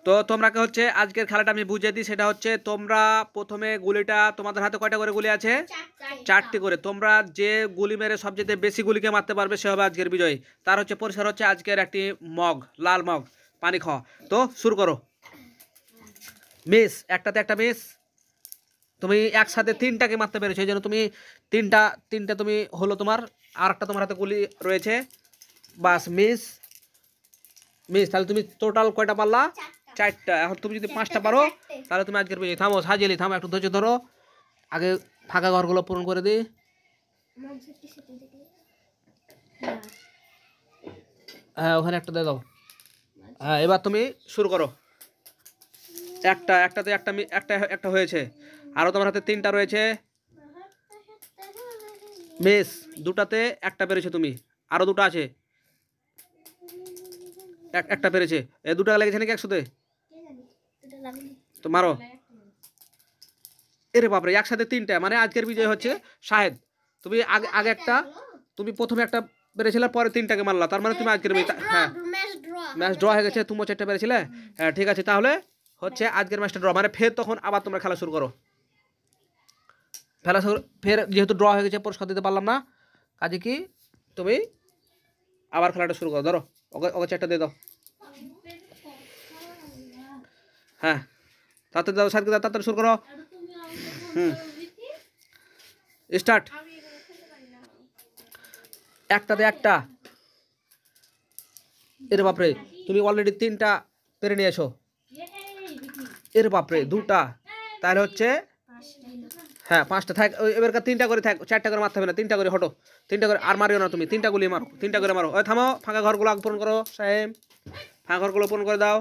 তো তোমরাকে হচ্ছে আজকের খেলাটা আমি বুঝিয়ে দিই। সেটা হচ্ছে তোমরা প্রথমে গুলিটা, তোমাদের হাতে কয়টা করে গুলি আছে? 4টি করে। তোমরা যে গুলি মেরে সবচেয়ে বেশি গুলিকে মারতে পারবে সে হবে আজকের বিজয়ী। তার হচ্ছে পরিষ্কার হচ্ছে আজকের একটি মগ, লাল মগ পানি খাওয়া। তো শুরু করো। মিস, একটাতে একটা মিস। তুমি একসাথে 3টাকে মারতে পেরেছো, এই জন্য তুমি তিনটা তুমি হলো তোমার। আর একটা তোমার হাতে গুলি রয়েছে, বাস মিস। তাহলে তুমি টোটাল কয়টা পারলা? 4টা। এখন তুমি যদি 5টা পারো তাহলে তুমি আজকের বিজয়ী। থামো সাজিয়ে থামো, একটু ধৈর্য ধরো। আগে ফাঁকা ঘরগুলো পূরণ করে দিই। হ্যাঁ, ওখানে একটা দিয়ে দাও। হ্যাঁ, এবার তুমি শুরু করো। একটাতে একটা হয়েছে। আরও তোমার হাতে 3টা রয়েছে, মিস। 2টাতে একটা পেরেছো তুমি, আরও 2টা আছে। একটা পেরেছে। এই 2টা লেগেছে নাকি একসাথে? তো মারো। এরে বাপরে, একসাথে 3টা, মানে আজকের বিজয় হচ্ছে শাহেদ। তুমি আগে আগে একটা, তুমি প্রথমে একটা পেরেছিলে, পরে 3টাকে মারলা, তার মানে তুমি আজকের বিজয়। হ্যাঁ, ম্যাচ ড্র হয়ে গেছে। তুমিও 4টা পেরেছিলে। হ্যাঁ ঠিক আছে, তাহলে হচ্ছে আজকের ম্যাচটা ড্র, মানে ফের তখন আবার তোমরা খেলা শুরু করো। ফের যেহেতু ড্র হয়ে গেছে, পুরস্কার দিতে পারলাম না, কাজে কি তুমি আবার খেলাটা শুরু করো। ধরো, ওকে 4টা দিয়ে দাও। হ্যাঁ, তাড়াতাড়ি দাও, সাথে তাড়াতাড়ি শুরু করো। স্টার্ট। একটাতে একটা। এর বাপরে, তুমি অলরেডি 3টা পেরে নিয়েছো। এর বাপরে 2টা, তাহলে হচ্ছে হ্যাঁ 5টা থাক। এবারকার 3টা করে থাক, 4টা করে মারতে হবে না, 3টা করে হটো। 3টা করে আর মারিও না তুমি, 3টা গুলি মারো, 3টা করে মারো। ওই থামো, ফাঁকা ঘরগুলো পূরণ করো সাহেব, ফাঁকা ঘরগুলো পূরণ করে দাও।